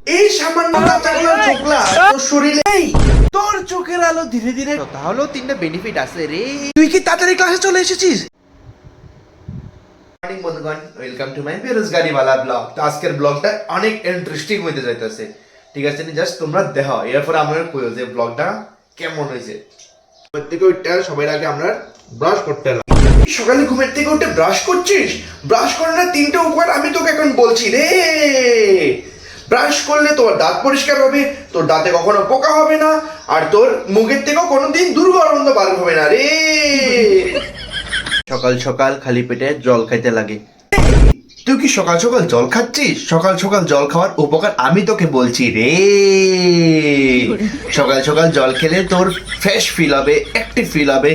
এই সামান্য কাঁচাকলার ছোকলা তোর শরীরে তোর চোখের আলো ধীরে ধীরে, তাহলেও তিনটা বেনিফিট আছে রে। তুই কি তাড়াতাড়ি ক্লাসে চলে এসেছিস? মর্নিং বন্ধুগণ, ওয়েলকাম টু মাই বেরোজগারিওয়ালা ব্লগ। তো আজকের ব্লগটা অনেক ইন্টারেস্টিং হইতে যাইতেছে, ঠিক আছে? জাস্ট তোমরা দেখো, এরপর আমরা কইও যে ব্লগটা কেমন হয়েছে। প্রত্যেকে ওইটা সবার আগে আমরা ব্রাশ করতে হবে। সকালে ঘুমের থেকে উঠে ব্রাশ করছিস? ব্রাশ করে না তিনটে উপকার আমি তোকে এখন বলছি রে। ব্রাশ করলে তোর দাঁত পরিষ্কার হবে, তোর দাঁতে কখনো পোকা হবে না, আর তোর মুখের থেকেও কোনোদিন দুর্গন্ধ বার হবে না রে। সকাল সকাল খালি পেটে জল খাইতে লাগে। তুই কি সকাল সকাল জল খাচ্ছিস? সকাল সকাল জল খাওয়ার উপকার আমি তোকে বলছি রে। সকাল সকাল জল খেলে তোর ফ্রেশ ফিল হবে, অ্যাক্টিভ ফিল হবে।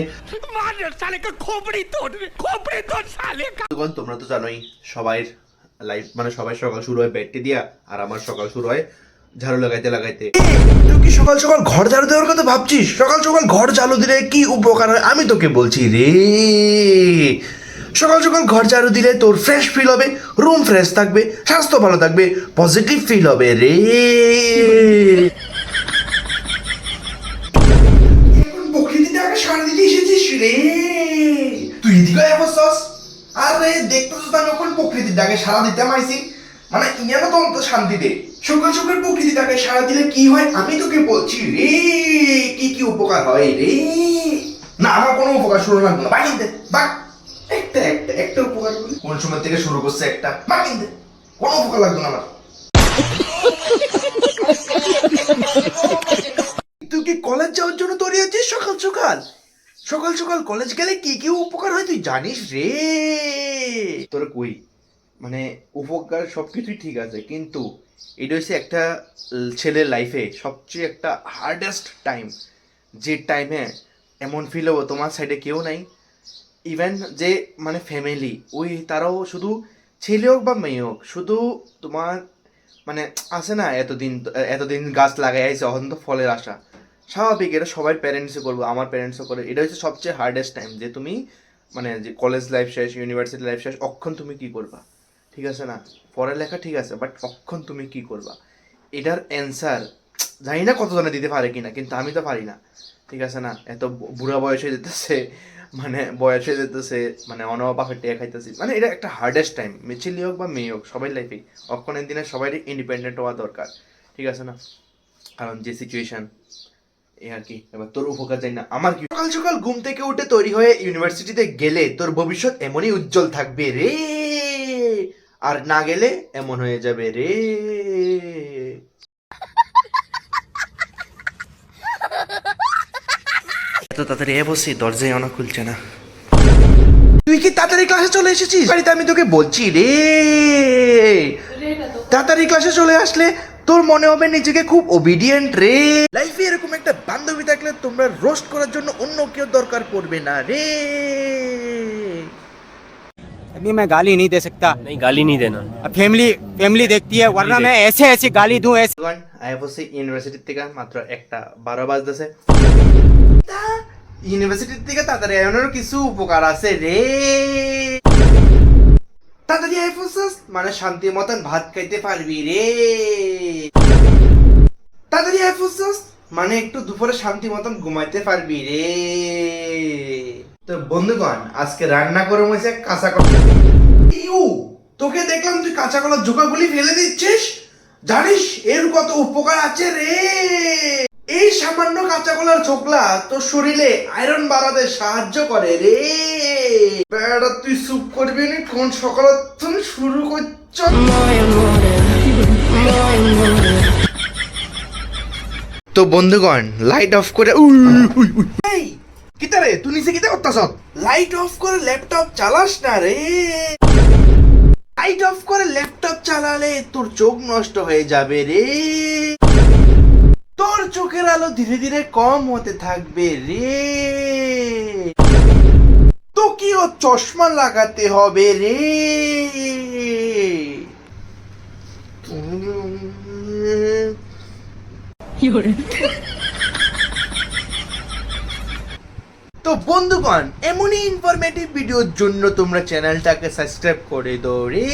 তোমরা তো জানোই সবাই লাইফ মানে সবাই সকাল শুরু হয় বেডটি দিয়া, আর আমার সকাল শুরু হয় ঝাড়ু লাগাইতে লাগাইতে। তুই কি সকাল সকাল ঘর ঝাড়ু দেওয়ার কথা ভাবছিস? সকাল সকাল ঘর ঝাড়ু দিলে কি উপকার হয় আমি তোকে বলছি রে। সকাল সকাল ঘর ঝাড়ু দিলে তোর ফ্রেশ ফিল হবে, রুম ফ্রেশ থাকবে, স্বাস্থ্য ভালো থাকবে, পজিটিভ ফিল হবে রে। এখন প্রকৃতিতে আগে সারা দিতে এসেছিস রে। তুই এদিকে বসছস? আরে দেখতেছ তো আমি এখন প্রকৃতির ডাকে সারা দিতে মাইছি, মানে ইয়ানো তো অন্ত শান্তি দে। সকাল সকাল প্রকৃতির ডাকে সারা দিলে কি হয় আমি তোকে বলছি রে। কি কি উপকার হয় রে? না আমার কোনো উপকার শুরু লাগবে না, বাকি দে বাক। একটা উপকার বলি, কোন সময় থেকে শুরু করছে একটা, বাকি দে। কোনো উপকার লাগবে না আমার। তুই কি কলেজ যাওয়ার জন্য তৈরি আছিস? সকাল সকাল সকাল সকাল কলেজ গেলে কি কি উপকার হয় তুই জানিস রে? তোর কই মানে উপকার সবকিছুই ঠিক আছে, কিন্তু এটা হচ্ছে একটা ছেলের লাইফে সবচেয়ে একটা হার্ডেস্ট টাইম, যে টাইমে এমন ফিল হবো তোমার সাইডে কেউ নাই, ইভেন যে মানে ফ্যামিলি ওই তারাও শুধু ছেলে হোক বা মেয়ে হোক, শুধু তোমার মানে আছে না এতদিন গাছ লাগাই আইছে অহন তো ফলের আশা। স্বাভাবিক, এটা সবাই প্যারেন্টসও করবো, আমার প্যারেন্টসও করে। এটা হচ্ছে সবচেয়ে হার্ডেস্ট টাইম, যে তুমি মানে যে কলেজ লাইফ শেষ, ইউনিভার্সিটি লাইফ শেষ, অক্ষণ তুমি কি করবা, ঠিক আছে না? পড়ালেখা ঠিক আছে, বাট অক্ষণ তুমি কি করবা, এটার অ্যান্সার জানি না কতজনে দিতে পারে কিনা, কিন্তু আমি তো পারি না, ঠিক আছে না? এত বুড়া বয়স হয়ে যেতেছে, মানে বয়স হয়ে যেতেছে, মানে অনবাপের টেয়া খাইতেছি, মানে এটা একটা হার্ডেস্ট টাইম, ছেলে হোক বা মেয়ে হোক সবাই লাইফেই অক্ষণের দিনে সবাই ইন্ডিপেন্ডেন্ট হওয়া দরকার, ঠিক আছে না? কারণ যে সিচুয়েশন এ আর কি। এবার তোর উপকার জানি না আমার কি। সকাল সকাল ঘুম থেকে উঠে তৈরি হয়ে ইউনিভার্সিটিতে গেলে তোর ভবিষ্যৎ এমনই উজ্জ্বল থাকবে রে, আর না গেলে এমন হয়ে যাবে রে। এত তাড়াতাড়ি বসি, দরজায় অনেক খুলছে না। তুই কি তাড়াতাড়ি ক্লাসে চলে এসেছিস? বাড়িতে আমি তোকে বলছি রে, তাড়াতাড়ি ক্লাসে চলে আসলে তোর মনে হবে নিজেকে খুব ওবিডিয়েন্ট রে। লাইফে এরকম একটা বান্ধবী থাকলে তোমরা রোস্ট করার জন্য অন্য কেউ দরকার পড়বে না রে। अभी मैं गाली नहीं दे सकता। नहीं, गाली नहीं देना। अब फैमिली देखती है, वरना मैं ऐसे ऐसे गाली दूं ऐसे। আই বসে ইউনিভার্সিটি থেকে মাত্র 1:12 বাজতেছে। ইউনিভার্সিটি থেকে তাড়াতাড়ি আসানোর কিছু উপকার আছে রে। তাড়াতাড়ি আই বসছস মানে শান্তি মতন ভাত খাইতে পারবি রে। তাড়াতাড়ি আই বসছস মানে একটু দুপুরে শান্তি মতন ঘুমাইতে পারবি রে। তো বন্ধুগণ, আজকে রান্না করে হয়েছে কাঁচা কলা। তোকে দেখলাম তুই কাঁচা কলার জোকাগুলি ফেলে দিচ্ছিস। জানিস এর কত উপকার আছে রে? এই সামান্য কাঁচা কলার ছোকলা তোর শরীরে আয়রন বাড়াতে সাহায্য করে রে। বেড়া তুই চুপ করবি না, কোন সকাল তুমি শুরু করছ? তো বন্ধুগণ, লাইট অফ করে এই কিতারে তুই নিচে কিতা করতাছ? লাইট অফ করে ল্যাপটপ চালাস না রে। লাইট অফ করে ল্যাপটপ চালালে তোর চোখ নষ্ট হয়ে যাবে রে। তোর চোখের আলো ধীরে ধীরে কম হতে থাকবে রে। তোকেও চশমা লাগাতে হবে রে। তো বন্ধুগণ, এমনই ইনফরমেটিভ ভিডিওর জন্য তোমরা চ্যানেলটাকে সাবস্ক্রাইব করে দাও রে।